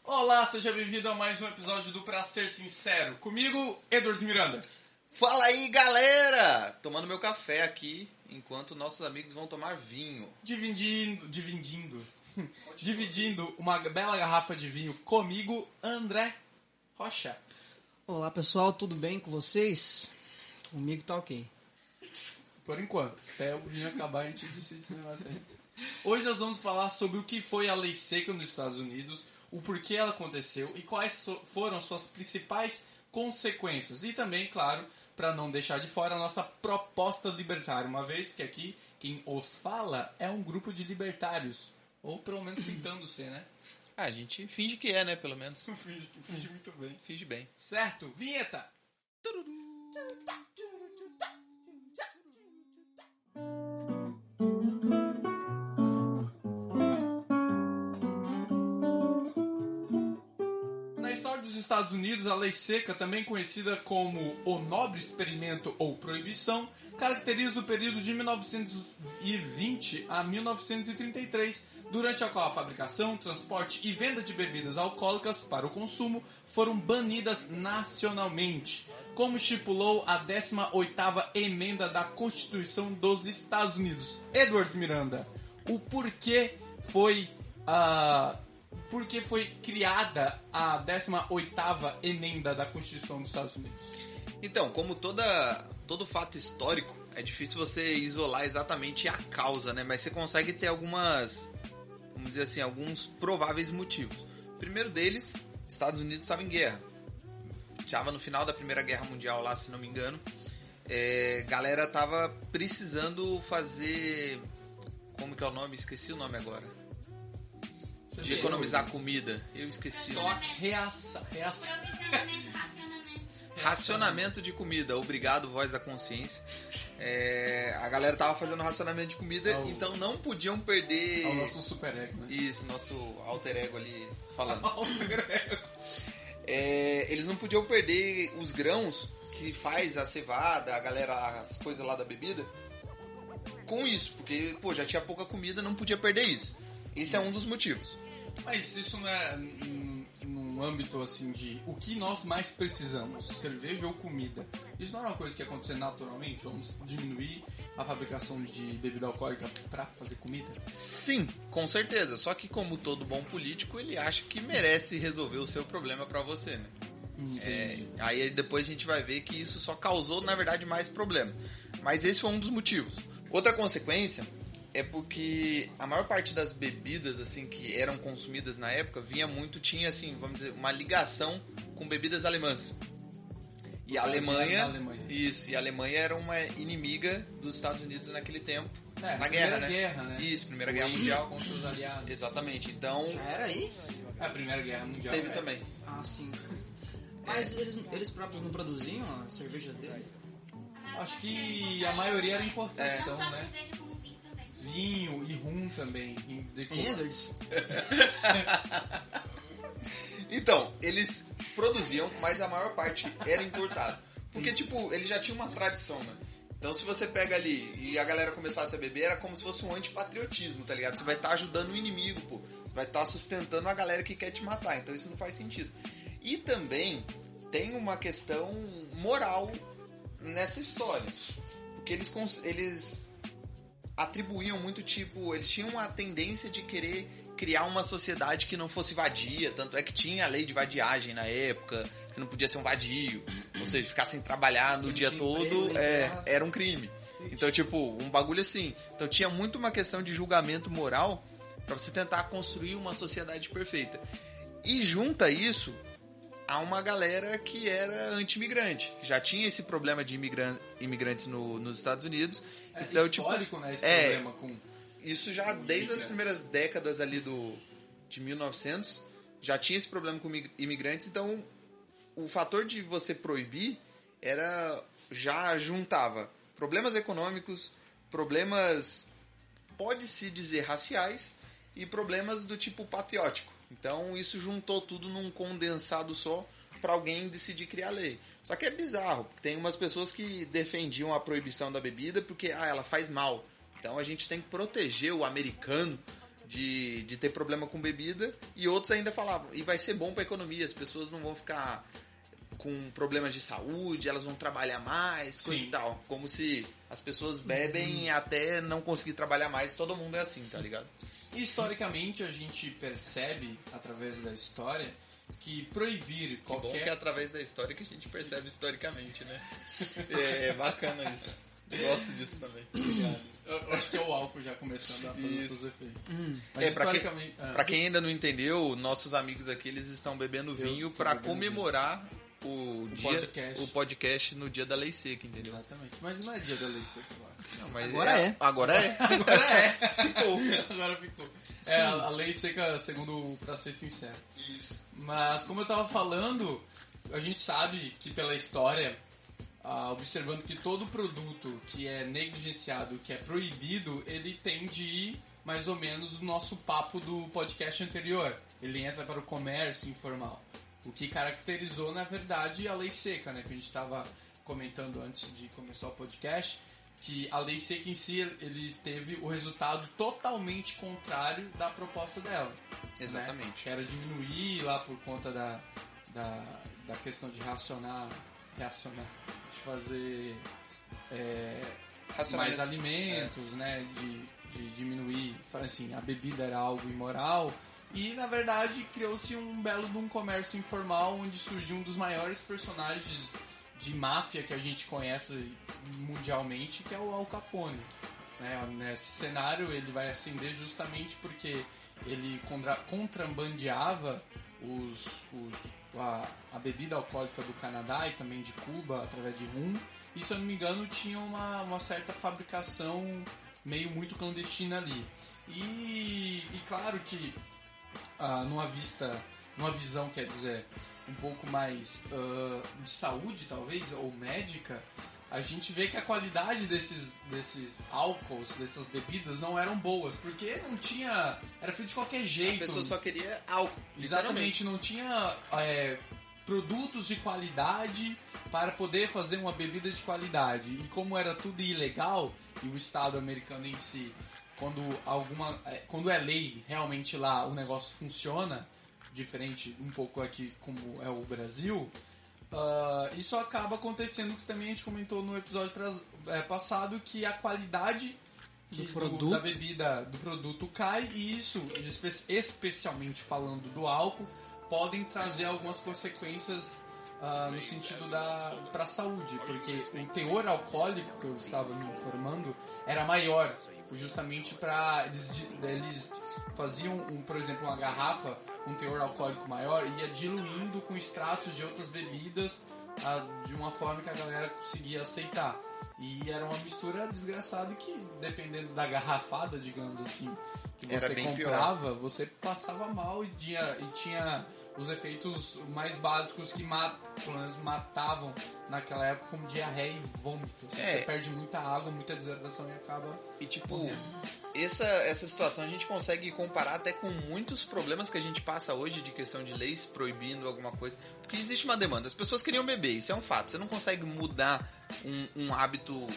Olá, seja bem-vindo a mais um episódio do Pra Ser Sincero. Comigo, Edward Miranda. Fala aí, galera! Tomando meu café aqui, enquanto nossos amigos vão tomar vinho. Dividindo uma bela garrafa de vinho comigo, André Rocha. Olá pessoal, tudo bem com vocês? Comigo tá ok. Por enquanto, até o vinho acabar a gente decide esse negócio aí. Hoje nós vamos falar sobre o que foi a lei seca nos Estados Unidos, o porquê ela aconteceu e quais foram suas principais consequências. E também, claro, para não deixar de fora a nossa proposta libertária, uma vez que aqui quem os fala é um grupo de libertários, ou pelo menos tentando ser, né? A gente finge que é, né, pelo menos. Finge muito bem. Finge bem. Certo, vinheta! Na história dos Estados Unidos, a lei seca, também conhecida como o nobre experimento ou proibição, caracteriza o período de 1920 a 1933, durante a qual a fabricação, transporte e venda de bebidas alcoólicas para o consumo foram banidas nacionalmente, como estipulou a 18ª emenda da Constituição dos Estados Unidos. Edward Miranda, o porquê foi criada a 18ª emenda da Constituição dos Estados Unidos? Então, como todo fato histórico, é difícil você isolar exatamente a causa, né? Mas você consegue ter algumas, vamos dizer assim, alguns prováveis motivos. O primeiro deles, Estados Unidos estava em guerra. Estava no final da Primeira Guerra Mundial lá, se não me engano. Galera tava precisando fazer... Como que é o nome? Esqueci o nome agora. De economizar comida. Eu esqueci. Racionamento de comida. Obrigado, voz da consciência. A galera tava fazendo racionamento de comida, então não podiam perder... É o nosso super ego, né? Isso, nosso alter ego ali falando. Alter ego. Eles não podiam perder os grãos que faz a cevada, a galera, as coisas lá da bebida, com isso, porque já tinha pouca comida, não podia perder isso. Esse é um dos motivos. Mas isso não é num âmbito assim de o que nós mais precisamos, cerveja ou comida. Isso não é uma coisa que ia acontecer naturalmente? Vamos diminuir a fabricação de bebida alcoólica para fazer comida? Sim, com certeza. Só que como todo bom político, ele acha que merece resolver o seu problema para você, né? Aí depois a gente vai ver que isso só causou, na verdade, mais problema. Mas esse foi um dos motivos. Outra consequência é porque a maior parte das bebidas assim que eram consumidas na época tinha assim, vamos dizer, uma ligação com bebidas alemãs. E a Alemanha, e a Alemanha era uma inimiga dos Estados Unidos naquele tempo, na guerra, né? Guerra, né? Isso, Primeira Guerra Mundial contra os aliados. Exatamente. Então, Já era isso? A Primeira Guerra Mundial teve também. Ah, sim. Mas eles próprios não produziam a cerveja dele? Acho que a maioria era importação, Não só né? cerveja, como vinho também. Vinho e rum também. Edwards? Então, eles produziam, mas a maior parte era importado. Porque, eles já tinham uma tradição, né? Então, se você pega ali e a galera começasse a beber, era como se fosse um antipatriotismo, tá ligado? Você vai estar ajudando o inimigo, pô. Você vai estar sustentando a galera que quer te matar. Então, isso não faz sentido. E também tem uma questão moral nessa história. Porque eles atribuíam muito, eles tinham uma tendência de querer criar uma sociedade que não fosse vadia, tanto é que tinha a lei de vadiagem na época, que você não podia ser um vadio, ou seja, ficar sem trabalhar no dia todo era um crime. Então, um bagulho assim. Então tinha muito uma questão de julgamento moral pra você tentar construir uma sociedade perfeita. E junta isso a uma galera que era anti-imigrante, que já tinha esse problema de imigrantes nos Estados Unidos. Então, histórico, né, esse problema com... Isso já desde as primeiras décadas ali de 1900, já tinha esse problema com imigrantes. Então, o fator de você proibir já juntava problemas econômicos, problemas, pode-se dizer, raciais, e problemas do tipo patriótico. Então, isso juntou tudo num condensado só para alguém decidir criar lei. Só que é bizarro, porque tem umas pessoas que defendiam a proibição da bebida porque ela faz mal. Então a gente tem que proteger o americano de ter problema com bebida, e outros ainda falavam, e vai ser bom pra economia, as pessoas não vão ficar com problemas de saúde, elas vão trabalhar mais, coisa Sim. e tal. Como se as pessoas bebem até não conseguir trabalhar mais, todo mundo é assim, tá ligado? E historicamente a gente percebe, através da história, que proibir Que bom que é qualquer... através da história que a gente percebe historicamente, né? É bacana isso. Gosto disso também. Eu acho que é o álcool já começando a fazer Isso. seus efeitos. Mas Pra historicamente... pra quem ainda não entendeu, nossos amigos aqui, eles estão bebendo vinho tô pra bebendo comemorar o podcast no dia da lei seca, entendeu? Exatamente. Mas não é dia da lei seca, eu acho. Não, mas Agora é. Agora é. Agora é. Ficou. Agora ficou. É, a lei seca, segundo, pra ser sincero. Isso. Mas, como eu tava falando, a gente sabe que pela história, observando que todo produto que é negligenciado, que é proibido, ele tem de ir mais ou menos do nosso papo do podcast anterior. Ele entra para o comércio informal. O que caracterizou, na verdade, a lei seca, né? Que a gente estava comentando antes de começar o podcast, que a lei seca em si, ele teve o resultado totalmente contrário da proposta dela. Exatamente. Né? Que era diminuir lá por conta da questão de reacionar, de fazer mais alimentos, né? De diminuir, assim, a bebida era algo imoral. E, na verdade, criou-se um belo de um comércio informal onde surgiu um dos maiores personagens de máfia que a gente conhece mundialmente, que é o Al Capone. Né? Nesse cenário, ele vai ascender justamente porque ele contrabandeava a bebida alcoólica do Canadá e também de Cuba, através de rum. E, se eu não me engano, tinha uma certa fabricação meio muito clandestina ali. E claro que numa visão, quer dizer, um pouco mais de saúde, talvez, ou médica, a gente vê que a qualidade desses álcools, dessas bebidas, não eram boas, porque não tinha... Era feito de qualquer jeito. A pessoa só queria álcool. Exatamente, não tinha produtos de qualidade para poder fazer uma bebida de qualidade. E como era tudo ilegal, e o Estado americano em si... Quando é lei, realmente lá o negócio funciona, diferente um pouco aqui como é o Brasil, isso acaba acontecendo, que também a gente comentou no episódio passado, que a qualidade da bebida, do produto cai, e isso, especialmente falando do álcool, podem trazer algumas consequências no sentido para a saúde, porque o teor alcoólico que eu estava me informando era maior, justamente para eles faziam por exemplo, uma garrafa com teor alcoólico maior e ia diluindo com extratos de outras bebidas de uma forma que a galera conseguia aceitar, e era uma mistura desgraçada que, dependendo da garrafada, digamos assim, que você comprava, pior. Você passava mal e tinha os efeitos mais básicos que pelo menos matavam naquela época, como diarreia e vômito. Você perde muita água, muita desidratação e acaba... E tipo, essa situação a gente consegue comparar até com muitos problemas que a gente passa hoje de questão de leis proibindo alguma coisa. Porque existe uma demanda, as pessoas queriam beber, isso é um fato. Você não consegue mudar um hábito...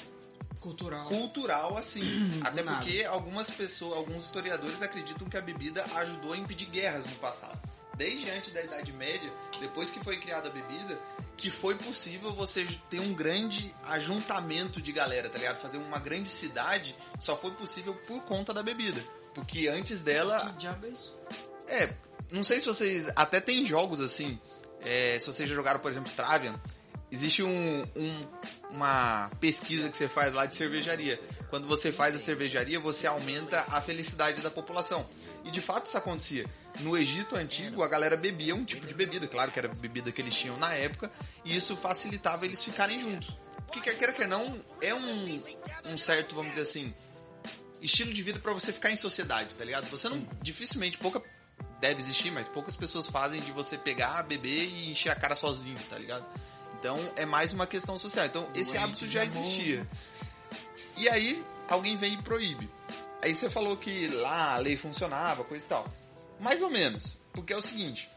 cultural assim. Até porque algumas pessoas, alguns historiadores acreditam que a bebida ajudou a impedir guerras no passado. Desde antes da Idade Média, depois que foi criada a bebida, que foi possível você ter um grande ajuntamento de galera, tá ligado? Fazer uma grande cidade só foi possível por conta da bebida. Porque antes dela... Que diabo é isso? Não sei se vocês... Até tem jogos assim, se vocês já jogaram, por exemplo, Travian, existe uma pesquisa que você faz lá de cervejaria. Quando você faz a cervejaria, você aumenta a felicidade da população. E de fato isso acontecia. No Egito Antigo, a galera bebia um tipo de bebida, claro que era a bebida que eles tinham na época, e isso facilitava eles ficarem juntos. Porque quer queira, quer não, é um certo, vamos dizer assim, estilo de vida pra você ficar em sociedade, tá ligado? Você não, dificilmente, deve existir, mas poucas pessoas fazem de você pegar, beber e encher a cara sozinho, tá ligado? Então é mais uma questão social. Então esse hábito já existia. E aí alguém vem e proíbe. Aí você falou que lá a lei funcionava, coisa e tal. Mais ou menos. Porque é o seguinte,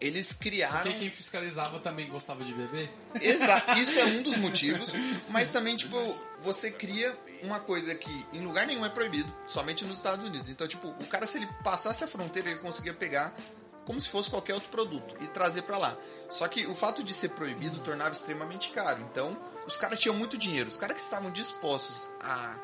eles criaram... Porque quem fiscalizava também gostava de beber? Exato, isso é um dos motivos. Mas também, tipo, você cria uma coisa que em lugar nenhum é proibido, somente nos Estados Unidos. Então, tipo, o cara, se ele passasse a fronteira, ele conseguia pegar como se fosse qualquer outro produto e trazer pra lá. Só que o fato de ser proibido tornava extremamente caro. Então, os caras tinham muito dinheiro. Os caras que estavam dispostos a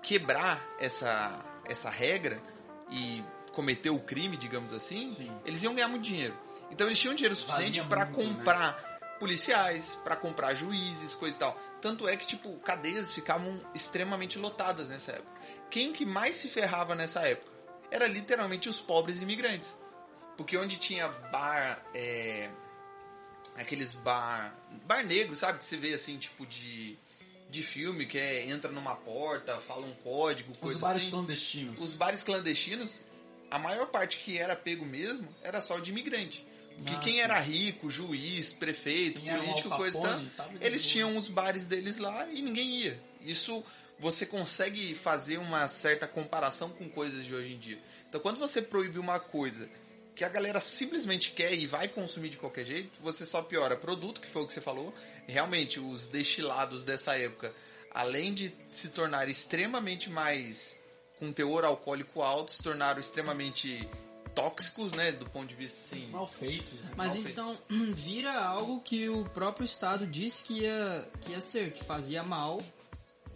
quebrar essa regra e cometer o crime, digamos assim, Sim. eles iam ganhar muito dinheiro. Então, eles tinham dinheiro suficiente Valia pra muito, comprar policiais, pra comprar juízes, coisa e tal. Tanto é que, tipo, cadeias ficavam extremamente lotadas nessa época. Quem que mais se ferrava nessa época? Era literalmente os pobres imigrantes. Porque onde tinha bar, aqueles bar negro, sabe? Que você vê assim, tipo de filme, que entra numa porta, fala um código, coisa Os bares assim. clandestinos. Os bares clandestinos, a maior parte que era pego mesmo, era só de imigrante. Porque quem sim. era rico, juiz, prefeito, Quem era um político, Al coisa e tal, Capone, tava de eles boa. tinham os bares deles lá e ninguém ia. Isso você consegue fazer uma certa comparação com coisas de hoje em dia. Então, quando você proíbe uma coisa que a galera simplesmente quer e vai consumir de qualquer jeito, você só piora produto, que foi o que você falou. Realmente, os destilados dessa época, além de se tornar extremamente mais com teor alcoólico alto, se tornaram extremamente tóxicos, né, do ponto de vista assim. Mal feitos, né? Mas Mal feito. então vira algo que o próprio Estado disse que ia ser, que fazia mal,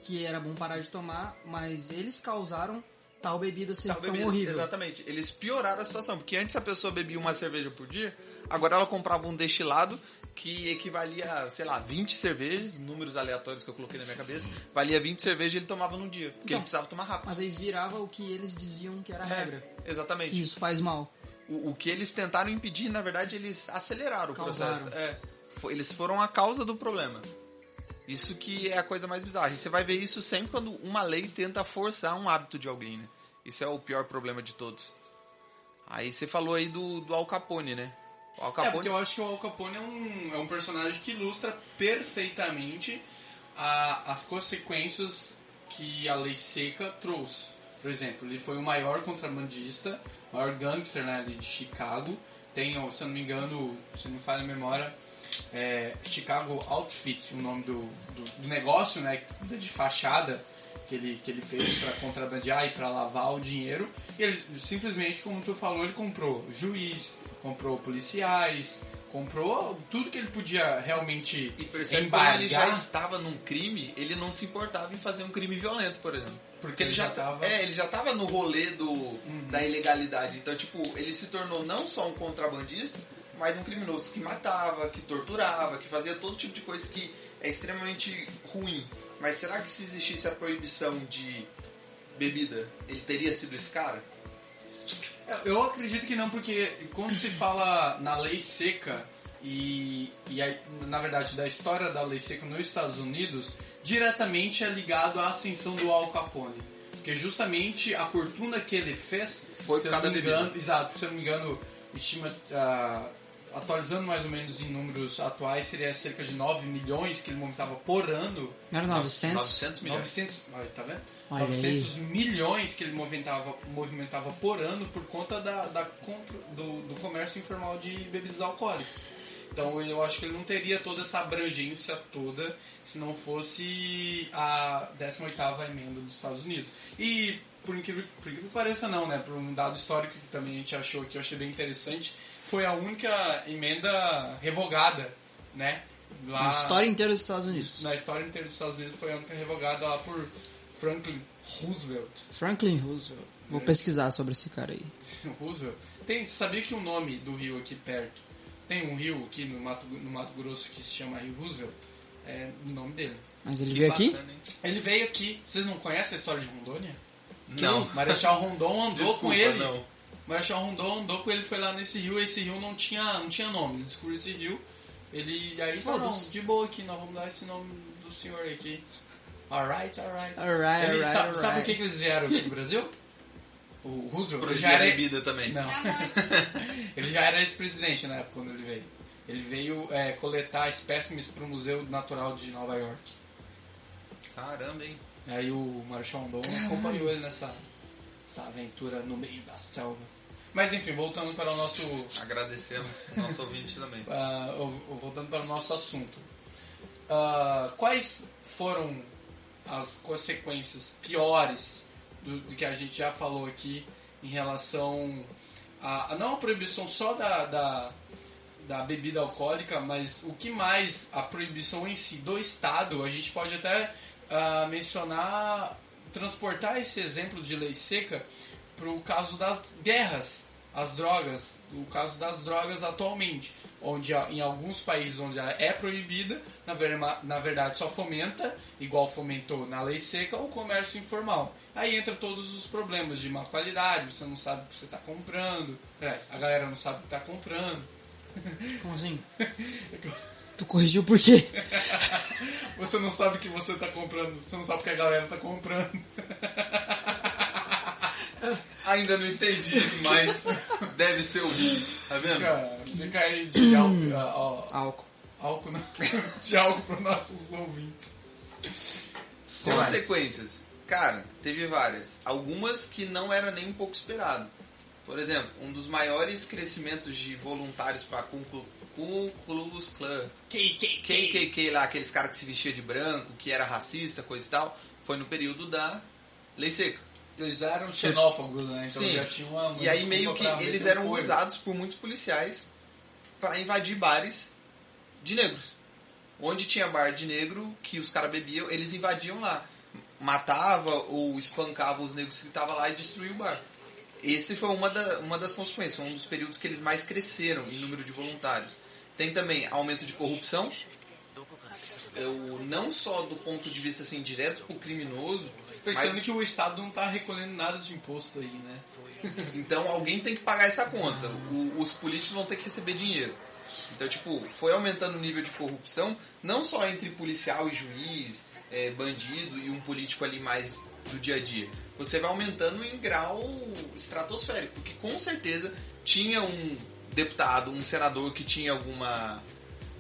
que era bom parar de tomar, mas eles causaram tal bebida ser Tal tão bebida. horrível. Exatamente. Eles pioraram a situação, porque antes a pessoa bebia uma cerveja por dia, agora ela comprava um destilado que equivalia a, sei lá, 20 cervejas, números aleatórios que eu coloquei na minha cabeça, valia 20 cervejas e ele tomava num dia, porque Então, ele precisava tomar rápido. Mas aí virava o que eles diziam que era a regra. Exatamente. Que isso faz mal. O que eles tentaram impedir, na verdade, eles aceleraram o Causaram. processo. Eles foram a causa do problema. Isso que é a coisa mais bizarra. E você vai ver isso sempre quando uma lei tenta forçar um hábito de alguém, né? Isso é o pior problema de todos. Aí você falou aí do Al Capone, né? O Al Capone... porque eu acho que o Al Capone é um personagem que ilustra perfeitamente as consequências que a lei seca trouxe. Por exemplo, ele foi o maior contrabandista, o maior gangster, né, ali de Chicago. Tem, se eu não me engano, se não me falha a memória, Chicago Outfit, o nome do negócio, né, de fachada que ele fez para contrabandear e para lavar o dinheiro. E ele simplesmente, como tu falou, ele comprou juiz, comprou policiais, comprou tudo que ele podia realmente E percebe que embargar. quando ele já estava num crime, ele não se importava em fazer um crime violento, por exemplo. Porque ele já tava... ele já tava no rolê da ilegalidade. Então, tipo, ele se tornou não só um contrabandista, mas um criminoso que matava, que torturava, que fazia todo tipo de coisa que é extremamente ruim. Mas será que se existisse a proibição de bebida, ele teria sido esse cara? Eu acredito que não, porque quando se fala na lei seca na verdade, da história da lei seca nos Estados Unidos, diretamente é ligado à ascensão do Al Capone. Porque justamente a fortuna que ele fez... Foi se por eu causa não me da bebida. engano, exato, se eu não me engano, atualizando mais ou menos em números atuais, seria cerca de 9 milhões que ele movimentava por ano. Não era 900? 900 milhões. 900, tá vendo? Olha 900 milhões que ele movimentava por ano por conta da compra do comércio informal de bebidas alcoólicas. Então eu acho que ele não teria toda essa abrangência toda se não fosse a 18ª emenda dos Estados Unidos. E por incrível que pareça não, né? Por um dado histórico que também a gente achou que eu achei bem interessante, foi a única emenda revogada, né? Lá, Na história inteira dos Estados Unidos. Na história inteira dos Estados Unidos foi a única revogada lá por Franklin Roosevelt. Franklin Roosevelt. Vou pesquisar sobre esse cara aí. Roosevelt. Sabia que o nome do rio aqui perto, tem um rio aqui no Mato Grosso que se chama Rio Roosevelt, é o nome dele. Mas ele veio aqui? Bacana, hein? Ele veio aqui. Vocês não conhecem a história de Rondônia? Não. Marechal Rondon andou Desculpa, com ele. não. Marechal Rondon andou com ele, foi lá nesse rio. Esse rio não tinha nome. Ele descobriu esse rio. Ele aí falou, não, Foda-se. de boa aqui, nós vamos dar esse nome do senhor aqui. Alright. Sabe por que eles vieram aqui no Brasil? O Roosevelt, ele já Proibir a era... bebida também. Não. Ele já era ex-presidente na época quando ele veio. Ele veio coletar espécimes para o Museu Natural de Nova York. Caramba, hein? Aí o Marechal Rondon acompanhou ele nessa aventura no meio da selva. Mas enfim, voltando para o nosso... Agradecemos nosso ouvinte também. voltando para o nosso assunto. Quais foram as consequências piores do que a gente já falou aqui em relação a não a proibição só da bebida alcoólica, mas o que mais a proibição em si do Estado, a gente pode até mencionar, transportar esse exemplo de lei seca para o caso das guerras, as drogas, o caso das drogas atualmente, onde em alguns países onde ela é proibida, na verdade só fomenta, igual fomentou na lei seca, o comércio informal. Aí entra todos os problemas de má qualidade, você não sabe o que você está comprando, a galera não sabe o que está comprando. Como assim? Tu corrigiu por quê? Você não sabe o que você está comprando, você não sabe o que a galera está comprando. Ainda não entendi, mas deve ser o vídeo, tá vendo? Fica aí de Álcool. Álcool não. De álcool para nossos ouvintes. Consequências. Cara, teve várias. Algumas que não era nem um pouco esperado. Por exemplo, um dos maiores crescimentos de voluntários para Ku Klux Klan, KKK lá, aqueles caras que se vestiam de branco, que era racista, coisa e tal, foi no período da Lei Seca. Eles eram xenófobos, né? Então Sim. já tinha uma E aí meio que eles eram usados por muitos policiais para invadir bares de negros. Onde tinha bar de negro que os caras bebiam, eles invadiam lá. Matava ou espancava os negros que estavam lá e destruía o bar. Esse foi uma das consequências, foi um dos períodos que eles mais cresceram em número de voluntários. Tem também aumento de corrupção, não só do ponto de vista assim, direto pro criminoso, pensando que o Estado não tá recolhendo nada de imposto aí, né? Então alguém tem que pagar essa conta. Os políticos vão ter que receber dinheiro. Então, tipo, foi aumentando o nível de corrupção, não só entre policial e juiz, bandido e um político ali mais do dia a dia. Você vai aumentando em grau estratosférico, porque com certeza tinha um deputado, um senador que tinha alguma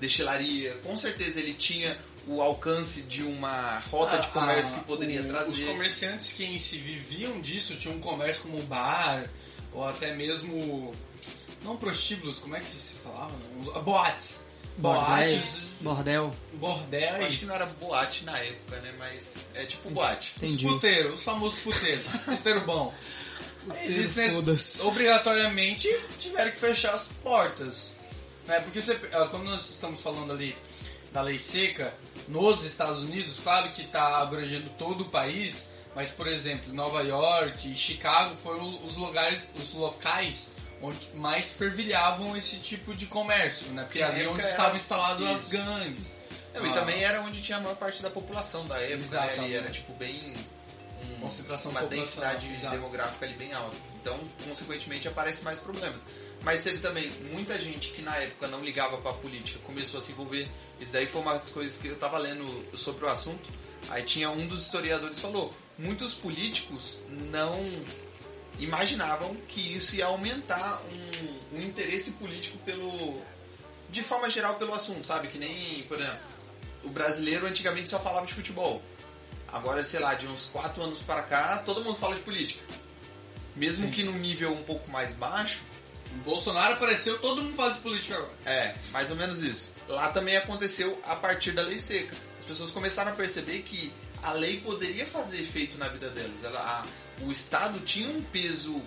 destilaria, com certeza ele tinha o alcance de uma rota de comércio que poderia trazer. Os comerciantes que em si viviam disso, tinham um comércio como bar, ou até mesmo, não prostíbulos, como é que se falava? Boates. Bordel. Eu acho que não era boate na época, né? Mas é tipo boate. Entendi. Os puteiros, os famosos puteiros. Puteiro bom. Eles Foda-se. obrigatoriamente tiveram que fechar as portas. Né? Porque quando nós estamos falando ali da lei seca, nos Estados Unidos, claro que está abrangendo todo o país, mas, por exemplo, Nova York e Chicago foram os locais onde mais fervilhavam esse tipo de comércio, né? Porque ali é onde estavam instaladas as gangues. E também era onde tinha a maior parte da população da época, né? Ali era tipo bem... concentração uma densidade demográfica ali bem alta. Então, consequentemente, aparecem mais problemas. Mas teve também muita gente que na época não ligava pra política, começou a se envolver. Isso daí foi uma das coisas que eu tava lendo sobre o assunto. Aí tinha um dos historiadores que falou, muitos políticos não imaginavam que isso ia aumentar um interesse político de forma geral pelo assunto, sabe? Que nem, por exemplo, o brasileiro antigamente só falava de futebol. Agora, sei lá, de uns 4 anos para cá, todo mundo fala de política. Mesmo que num nível um pouco mais baixo. O Bolsonaro apareceu, todo mundo fala de política agora. Mais ou menos isso. Lá também aconteceu a partir da lei seca. As pessoas começaram a perceber que a lei poderia fazer efeito na vida delas. O Estado tinha um peso...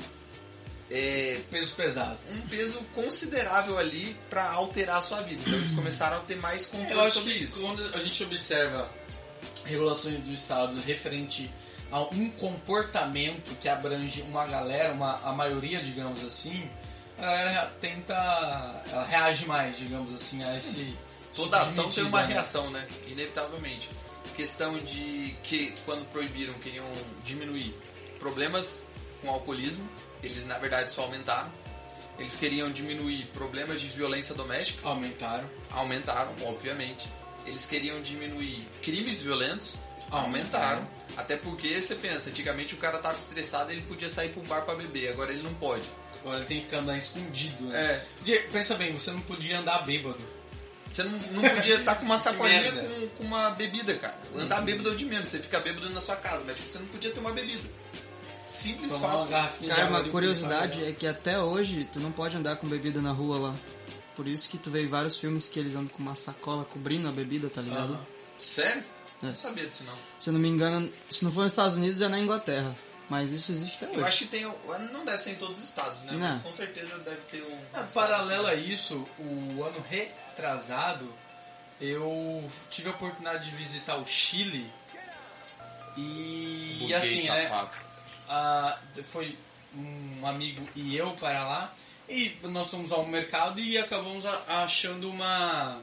peso pesado. Um peso considerável ali para alterar a sua vida. Então eles começaram a ter mais controle sobre isso. Eu acho que quando a gente observa regulações do Estado referente a um comportamento que abrange uma galera, a maioria, digamos assim, a galera ela reage mais, digamos assim, a esse... Toda ação tem uma reação, né? Inevitavelmente. Questão de que quando proibiram, queriam diminuir problemas com alcoolismo, eles na verdade só aumentaram. Eles queriam diminuir problemas de violência doméstica. Aumentaram, obviamente. Eles queriam diminuir crimes violentos. Aumentaram. Até porque, você pensa, antigamente o cara tava estressado e ele podia sair pra um bar pra beber, agora ele não pode. Agora ele tem que andar escondido, né? Porque, pensa bem, você não podia andar bêbado. Você não podia estar com uma sacolinha com uma bebida, cara. Andar bêbado é o de menos, você fica bêbado na sua casa, mas você não podia ter uma bebida. Simples fato. Cara, uma curiosidade é que até hoje tu não pode andar com bebida na rua lá. Por isso que tu vê vários filmes que eles andam com uma sacola cobrindo a bebida, tá ligado? Sério? Não sabia disso, não. Se eu não me engano, se não for nos Estados Unidos, é na Inglaterra. Mas isso existe até hoje. Eu acho que tem... Não deve ser em todos os estados, né? Não. Mas com certeza deve ter um... Paralelo a isso, o ano retrasado, eu tive a oportunidade de visitar o Chile. E assim, né? Foi um amigo e eu para lá. E nós fomos ao mercado e acabamos achando uma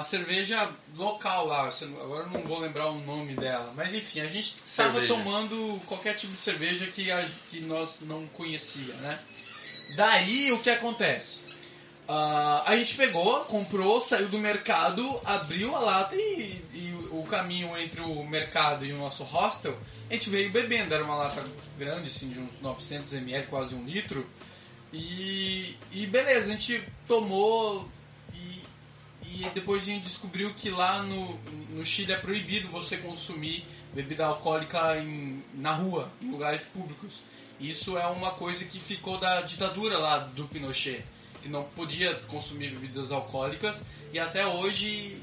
cerveja local lá. Agora eu não vou lembrar o nome dela. Mas enfim, a gente estava tomando qualquer tipo de cerveja que nós não conhecia, né? Daí o que acontece? A gente pegou, comprou, saiu do mercado, abriu a lata e o caminho entre o mercado e o nosso hostel, a gente veio bebendo. Era uma lata grande, assim, de uns 900 ml, quase 1 litro. E beleza, a gente tomou e depois a gente descobriu que lá no Chile é proibido você consumir bebida alcoólica na rua, em lugares públicos. Isso é uma coisa que ficou da ditadura lá do Pinochet, que não podia consumir bebidas alcoólicas, e até hoje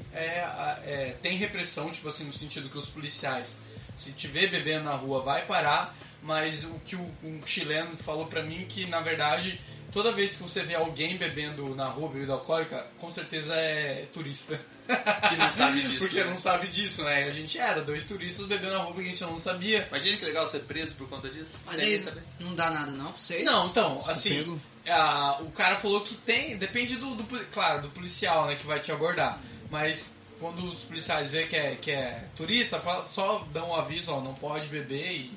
tem repressão, tipo assim, no sentido que os policiais, se te ver bebendo na rua, vai parar, mas o que um chileno falou pra mim, que na verdade, toda vez que você vê alguém bebendo na rua bebida alcoólica, com certeza é turista. Que não sabe disso. Porque não sabe disso, né? A gente era 2 turistas bebendo na rua que a gente não sabia. Imagina que legal ser preso por conta disso. Mas aí não dá nada não pra vocês? Não, então, assim, o cara falou que depende claro, do policial, né, que vai te abordar. Mas quando os policiais veem que é turista, só dão um aviso, ó, não pode beber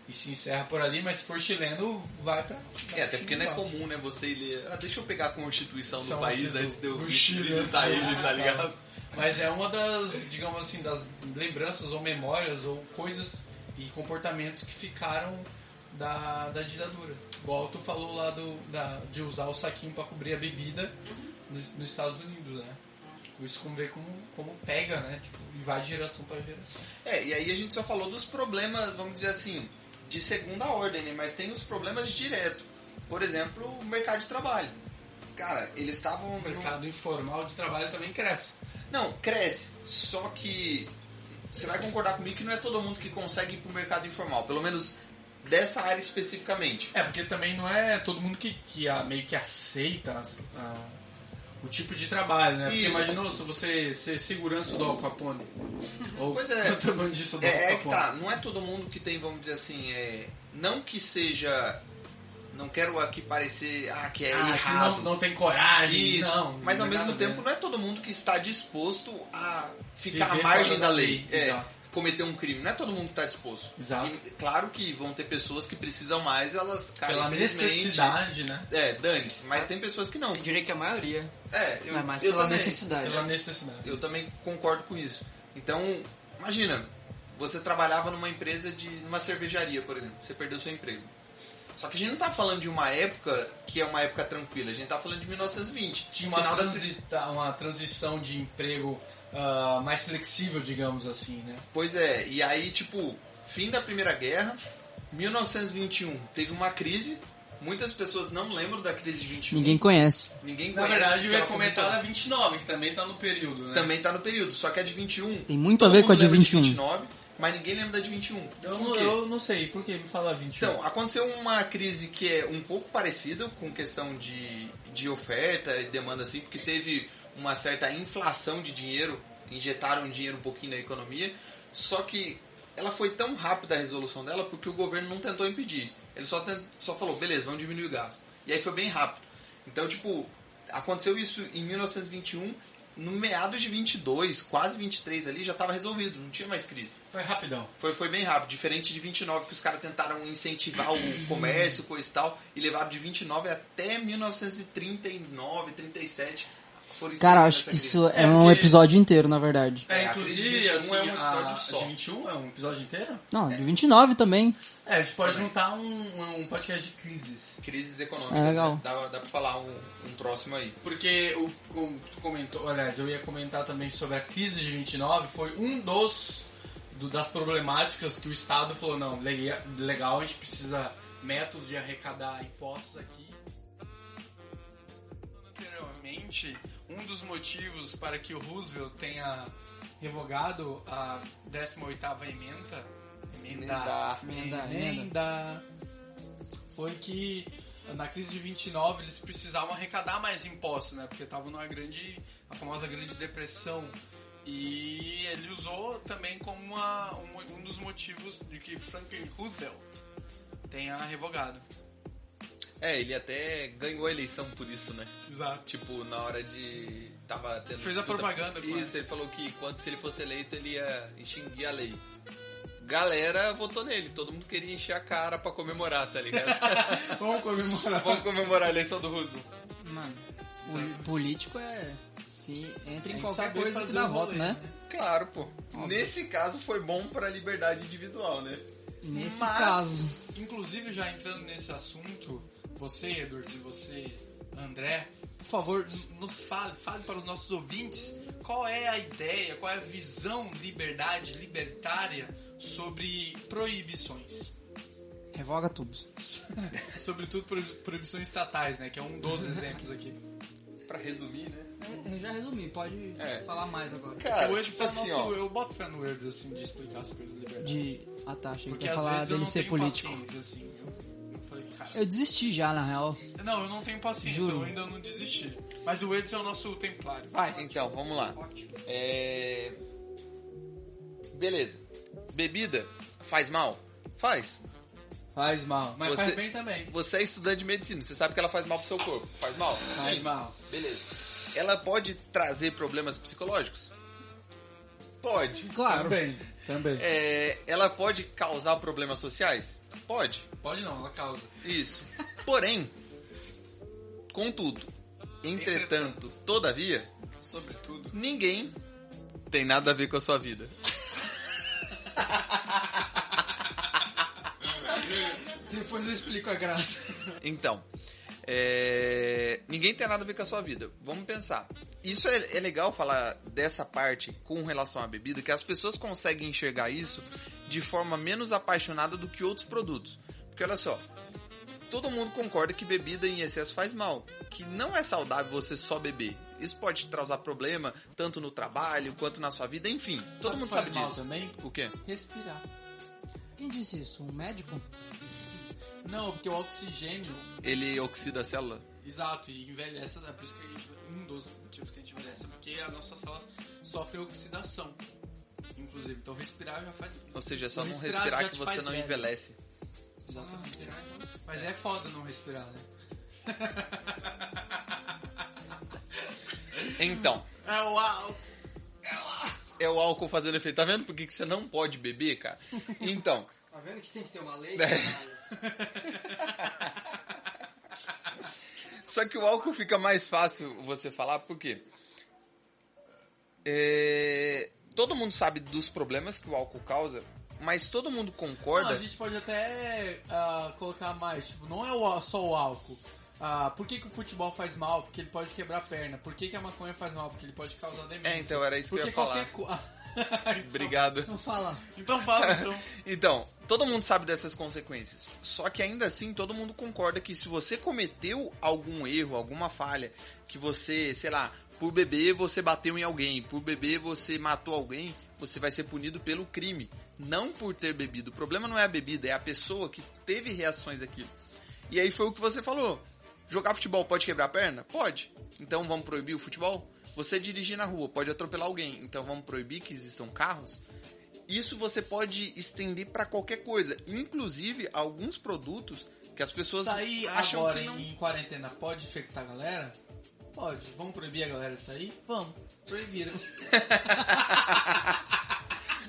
e se encerra por ali, mas se for chileno, vai pra... até porque não é comum, né, você ir... deixa eu pegar a Constituição do país antes de eu Chile, visitar eles, tá ligado? Mas é uma das, digamos assim, das lembranças ou memórias ou coisas e comportamentos que ficaram da ditadura. Igual tu falou lá de usar o saquinho pra cobrir a bebida nos Estados Unidos, né? Isso como ver como pega, né? Tipo, e vai de geração para geração. E aí a gente só falou dos problemas, vamos dizer assim, de segunda ordem, né? Mas tem os problemas direto. Por exemplo, o mercado de trabalho. Cara, eles estavam... O mercado informal de trabalho também cresce. Não, cresce. Só que você vai concordar comigo que não é todo mundo que consegue ir pro mercado informal. Pelo menos dessa área especificamente. Porque também não é todo mundo que meio que aceita o tipo de trabalho, né? Porque imaginou se você ser segurança do Al Capone. Ou contrabandista do Al Capone. Que tá, não é todo mundo que tem, vamos dizer assim, não que seja... Não quero aqui parecer que é errado. Que não tem coragem. Isso. Não, mas ao mesmo tempo não é todo mundo que está disposto a ficar à margem da lei. Cometer um crime. Não é todo mundo que está disposto. Exato. E, claro que vão ter pessoas que precisam mais, elas... Cara, pela necessidade, né? Dane-se. Mas tem pessoas que não. Eu diria que a maioria. Eu mais eu pela também, necessidade. Pela necessidade. Eu também concordo com isso. Então, imagina, você trabalhava numa cervejaria, por exemplo. Você perdeu seu emprego. Só que a gente não tá falando de uma época que é uma época tranquila. A gente tá falando de 1920. Tinha uma transição de emprego mais flexível, digamos assim, né? Pois é. E aí, tipo, fim da Primeira Guerra, 1921, teve uma crise. Muitas pessoas não lembram da crise de 21. Ninguém conhece. Na verdade, eu ia comentar a 29, que também tá no período, né? Também tá no período. Só que a de 21... Tem muito a ver com a de 21. 29, mas ninguém lembra da de 21. Eu não sei, por que me fala 21? Então, aconteceu uma crise que é um pouco parecida com questão de oferta e demanda, assim, porque teve uma certa inflação de dinheiro, injetaram dinheiro um pouquinho na economia, só que ela foi tão rápida a resolução dela porque o governo não tentou impedir. Ele só falou, beleza, vamos diminuir o gasto. E aí foi bem rápido. Então, tipo, aconteceu isso em 1921... No meados de 22, quase 23 ali, já estava resolvido, não tinha mais crise. Foi rapidão. Foi bem rápido, diferente de 29, que os caras tentaram incentivar o comércio, coisa e tal, e levaram de 29 até 1939, 37. Cara, acho que isso é um episódio inteiro, na verdade. Inclusive, assim, é um episódio só. De 21 é um episódio inteiro? Não, de 29 também. A gente pode juntar um podcast de crises. Crises econômicas. É legal. Né? Dá pra falar um próximo aí. Porque, como tu comentou, aliás, eu ia comentar também sobre a crise de 29, foi um das problemáticas que o Estado falou, não, legal, a gente precisa métodos de arrecadar impostos aqui. Anteriormente, provavelmente um dos motivos para que o Roosevelt tenha revogado a 18ª emenda foi que na crise de 29 eles precisavam arrecadar mais impostos, né? Porque estavam a famosa Grande Depressão. E ele usou também como um dos motivos de que Franklin Roosevelt tenha revogado. Ele até ganhou a eleição por isso, né? Exato. Tipo, na hora de... Tava tendo Fez a propaganda com isso, ele falou que se ele fosse eleito, ele ia extinguir a lei. Galera votou nele, todo mundo queria encher a cara pra comemorar, tá ligado? Vamos comemorar. Vamos comemorar a eleição do Roosevelt. Mano, o político entra em Tem qualquer que saber coisa que fazer dá o voto, rolê, né? Claro, pô. Nesse caso foi bom pra liberdade individual, né? Nesse Mas, caso. Inclusive, já entrando nesse assunto, você, Edwards, e você, André, por favor, nos fale para os nossos ouvintes qual é a ideia, qual é a visão libertária sobre proibições. Revoga tudo. Sobretudo proibições estatais, né? Que é um dos exemplos aqui. Pra resumir, né? Eu já resumi, pode falar mais agora. Cara, O Ed tipo faz assim, eu boto fé no Ed, assim, de explicar as coisas liberdade. Achei Porque que ia às falar vezes eu dele não ser tenho político. paciência, assim. Eu falei, cara... Eu desisti já, na real. Não, eu não tenho paciência, Juro. eu ainda não desisti. Mas o Edson é o nosso templário. Vai. Então, vamos lá. Ótimo. Beleza. Bebida faz mal? Faz. Faz mal. Mas Você- faz bem também. Você é estudante de medicina, você sabe que ela faz mal pro seu corpo. Faz mal? Faz mal. Beleza. Ela pode trazer problemas psicológicos? Pode. Claro. Também. Ela pode causar problemas sociais? Pode. Pode não, ela causa. Isso. Porém, contudo, entretanto, todavia, Sobretudo. ninguém tem nada a ver com a sua vida. Depois eu explico a graça. Então, ninguém tem nada a ver com a sua vida. Vamos pensar. Isso é legal falar dessa parte com relação à bebida, que as pessoas conseguem enxergar isso de forma menos apaixonada do que outros produtos. Porque olha só, todo mundo concorda que bebida em excesso faz mal, que não é saudável você só beber. Isso pode te causar problema tanto no trabalho quanto na sua vida, enfim. Todo mundo sabe mal disso. também? O quê? Respirar. Quem disse isso? Um médico? Não, porque o oxigênio... Ele oxida a célula? Exato, e envelhece. É por isso que a gente... Um dos motivos que a gente envelhece é porque as nossas células sofrem oxidação. Inclusive, então respirar já faz... Ou seja, é só não Respirar respirar já que te você faz não velho. envelhece. Só não respirar, então. Mas é foda não respirar, né? Então, É o álcool. é o álcool fazendo efeito. Tá vendo por que você não pode beber, cara? Então, Tá vendo que tem que ter uma lei? só que o álcool fica mais fácil você falar, por quê? Todo mundo sabe dos problemas que o álcool causa, mas todo mundo concorda... Não, a gente pode até colocar mais. Tipo, não é só o álcool. Por que o futebol faz mal? Porque ele pode quebrar a perna. Por que a maconha faz mal? Porque ele pode causar demência. então era isso que eu ia falar. Obrigado. Então fala. Então fala, então. Então, todo mundo sabe dessas consequências. Só que ainda assim, todo mundo concorda que se você cometeu algum erro, alguma falha, que você, sei lá, por beber você bateu em alguém, por beber você matou alguém, você vai ser punido pelo crime, não por ter bebido. O problema não é a bebida, é a pessoa que teve reações àquilo. E aí foi o que você falou. Jogar futebol pode quebrar a perna? Pode. Então vamos proibir o futebol? Você dirigir na rua pode atropelar alguém, então vamos proibir que existam carros? Isso você pode estender para qualquer coisa, inclusive alguns produtos que as pessoas Sair acham agora que não... em quarentena pode infectar a galera? Pode. Vamos proibir a galera de sair? Vamos. Proibiram.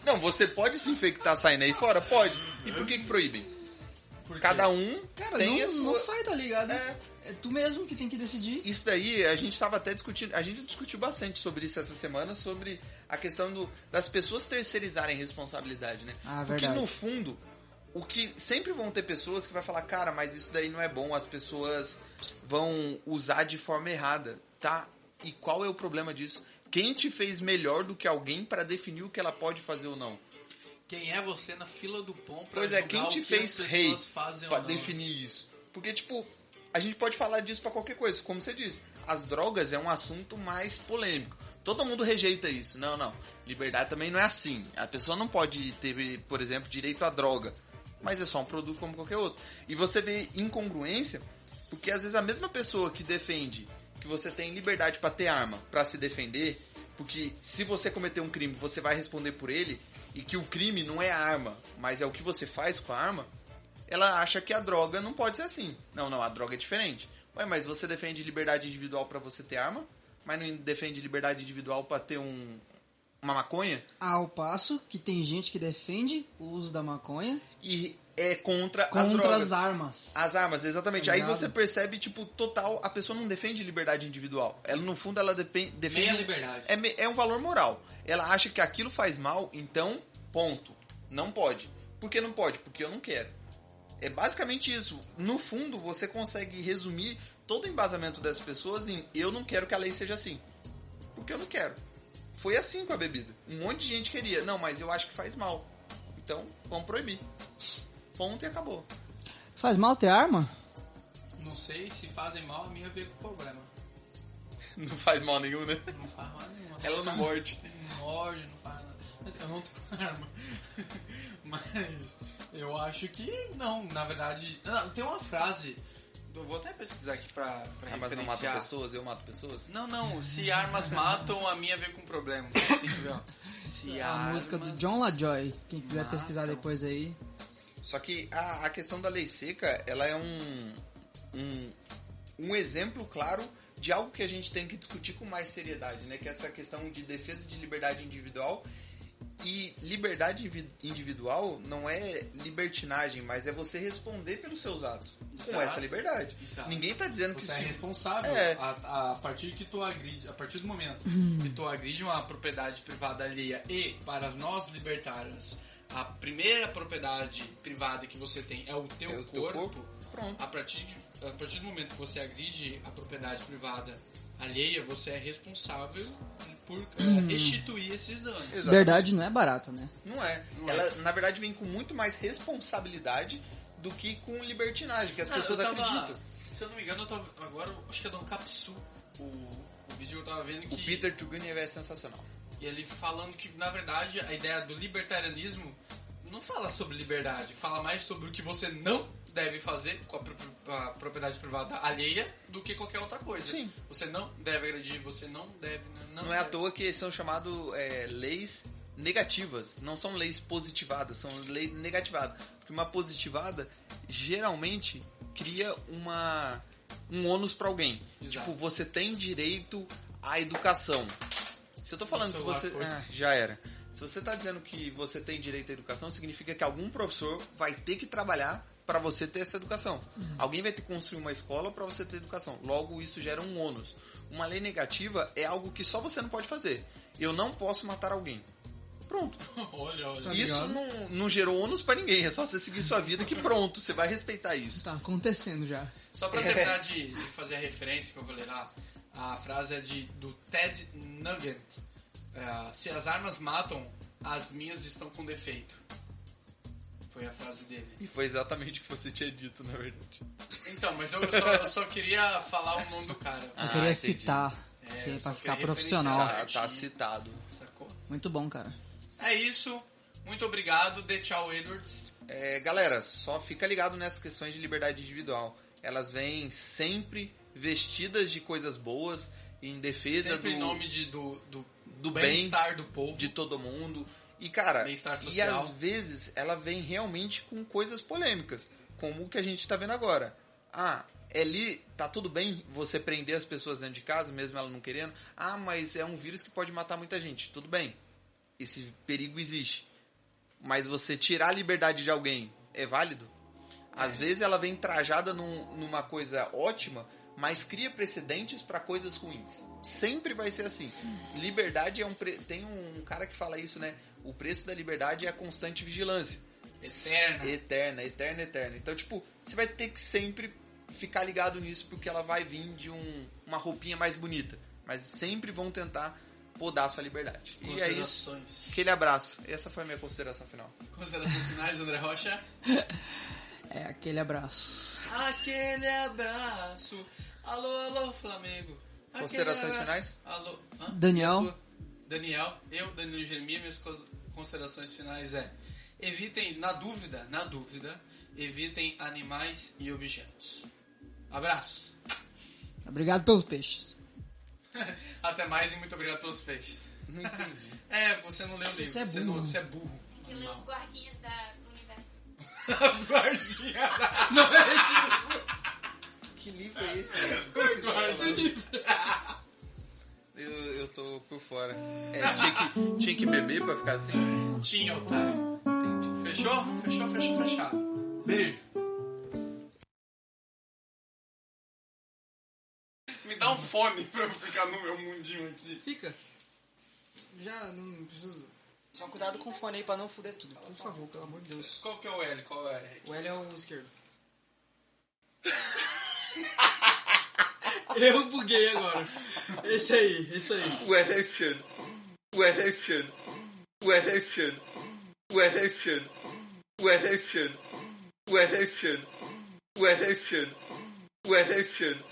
Não, você pode se infectar saindo aí fora? Pode. E por que proíbem? Por quê? Cada um Cara, tem a não, sua... não sai, tá ligado? É tu mesmo que tem que decidir. Isso daí, a gente tava até discutindo, a gente discutiu bastante sobre isso essa semana, sobre a questão das pessoas terceirizarem responsabilidade, né? Porque verdade. no fundo, o que sempre vão ter pessoas que vai falar, cara, mas isso daí não é bom, as pessoas vão usar de forma errada, tá? E qual é o problema disso? Quem te fez melhor do que alguém para definir o que ela pode fazer ou não? Quem é você na fila do pão pra Pois é, julgar quem o te que fez as rei pessoas fazem pra ou não? definir isso? Porque, tipo, a gente pode falar disso pra qualquer coisa. Como você disse, as drogas é um assunto mais polêmico. Todo mundo rejeita isso. Não. Liberdade também não é assim. A pessoa não pode ter, por exemplo, direito à droga. Mas é só um produto como qualquer outro. E você vê incongruência, porque às vezes a mesma pessoa que defende que você tem liberdade pra ter arma, pra se defender, porque se você cometer um crime, você vai responder por ele, e que o crime não é a arma, mas é o que você faz com a arma, ela acha que a droga não pode ser assim. Não, a droga é diferente. Ué, mas você defende liberdade individual pra você ter arma, mas não defende liberdade individual pra ter uma maconha? Ao passo que tem gente que defende o uso da maconha E é contra as contra drogas. as armas. As armas, exatamente. Tá Aí ligado? você percebe, tipo, total, a pessoa não defende liberdade individual. Ela, no fundo, ela defende... Meia liberdade. É um valor moral. Ela acha que aquilo faz mal, então, ponto. Não pode. Por que não pode? Porque eu não quero. É basicamente isso. No fundo, você consegue resumir todo o embasamento das pessoas em eu não quero que a lei seja assim. Porque eu não quero. Foi assim com a bebida. Um monte de gente queria. Não, mas eu acho que faz mal. Então, vamos proibir. Ponto e acabou. Faz mal ter arma? Não sei se fazem mal, a minha veio com problema. Não faz mal nenhum, né? Não faz mal nenhum. Ela não morde. Não morde, não faz nada. Mas eu não tenho arma. Mas eu acho que não, na verdade... Não, tem uma frase... Eu vou até pesquisar aqui pra Mas não matam referenciar. pessoas, eu mato pessoas? Não, se armas matam, a minha veio com problema. Deixa eu ver, ó. Se A armas... música do John LaJoy. Quem quiser matam. pesquisar depois aí. Só que a questão da lei seca, ela é um exemplo claro de algo que a gente tem que discutir com mais seriedade, né? Que é essa questão de defesa de liberdade individual. E liberdade individual não é libertinagem, mas é você responder pelos seus atos. Com Exato. essa liberdade. Exato. Ninguém tá dizendo que Você é se... responsável É. a partir que tu agride, a partir do momento que tu agride uma propriedade privada alheia e para nós libertários a primeira propriedade privada que você tem é o teu É o teu corpo. Pronto. A partir do momento que você agride a propriedade privada alheia, você é responsável por restituir esses danos. Exatamente. Verdade não é barata, né? Não é. Não Ela, é. na verdade, vem com muito mais responsabilidade do que com libertinagem, que as pessoas acreditam. Se eu não me engano, eu tava agora, acho que é do Capsu, o vídeo que eu tava vendo que O Peter Turguniev é sensacional. e ele falando que, na verdade, a ideia do libertarianismo não fala sobre liberdade, fala mais sobre o que você não deve fazer com a propriedade privada alheia do que qualquer outra coisa. Sim. Você não deve agredir, você não deve... Não é à toa que são chamados leis negativas. Não são leis positivadas, são leis negativadas. Porque uma positivada, geralmente, cria um ônus pra alguém. Exato. Tipo, você tem direito à educação. Se eu tô falando que você... Foi. já era. Se você tá dizendo que você tem direito à educação, significa que algum professor vai ter que trabalhar para você ter essa educação. Alguém vai ter que construir uma escola para você ter educação. Logo, isso gera um ônus. Uma lei negativa é algo que só você não pode fazer. Eu não posso matar alguém. Pronto. Olha. Tá Isso ligado? não gerou ônus para ninguém. É só você seguir sua vida que pronto, você vai respeitar isso. Tá acontecendo já. Só pra terminar de fazer a referência que eu vou ler lá, a frase é do Ted Nugent. Se as armas matam, as minhas estão com defeito. Foi a frase dele. E foi exatamente o que você tinha dito, na verdade. Então, mas eu só queria falar o nome do cara. Eu queria entendi. citar. É, que é eu pra só ficar queria profissional. referenciar. Tá citado. Sacou? Muito bom, cara. É isso. Muito obrigado. Dê tchau, Edwards. Galera, só fica ligado nessas questões de liberdade individual. Elas vêm sempre vestidas de coisas boas, em defesa Sempre em nome do bem-estar do povo. de todo mundo. E, cara, Bem-estar e social. às vezes ela vem realmente com coisas polêmicas, como o que a gente tá vendo agora. Tá tudo bem você prender as pessoas dentro de casa, mesmo ela não querendo. Mas é um vírus que pode matar muita gente. Tudo bem. Esse perigo existe. Mas você tirar a liberdade de alguém é válido? Às vezes ela vem trajada numa coisa ótima, mas cria precedentes para coisas ruins. Sempre vai ser assim. Liberdade tem um cara que fala isso, né? O preço da liberdade é a constante vigilância. Eterna. Eterna. Então, tipo, você vai ter que sempre ficar ligado nisso, porque ela vai vir de uma roupinha mais bonita. Mas sempre vão tentar podar a sua liberdade. E é isso. Aquele abraço. Essa foi a minha consideração final. Considerações finais, André Rocha? É, aquele abraço. Aquele abraço. Alô, alô, Flamengo. Aquele Considerações abraço. finais? Alô. Hã? Daniel. E a sua? Daniel, eu, Danilo Jeremias, minhas considerações finais evitem, na dúvida, evitem animais e objetos. Abraço. Obrigado pelos peixes. Até mais e muito obrigado pelos peixes. Não entendi. Você não leu o livro. Você é burro. Você é burro. Que lê os guardinhas do universo. As guardinhas. Não é esse livro. Que livro é esse? velho? Os guardinhas. Eu tô por fora. Tinha que beber pra ficar assim? Tinha, otário. Entendi. Fechou? Fechado. Beijo. Me dá um fone pra eu ficar no meu mundinho aqui. Fica. Já não preciso... Só cuidado com o fone aí pra não fuder tudo. Por favor, pelo amor de Deus. Qual que é o L? Qual é o R? O L é o esquerdo. Eu buguei agora. Esse aí. O L é o esquerdo. O L é o esquerdo. O L é o esquerdo. O L é o esquerdo. O L é o esquerdo. O L é o esquerdo. O L é o esquerdo. O L é o esquerdo.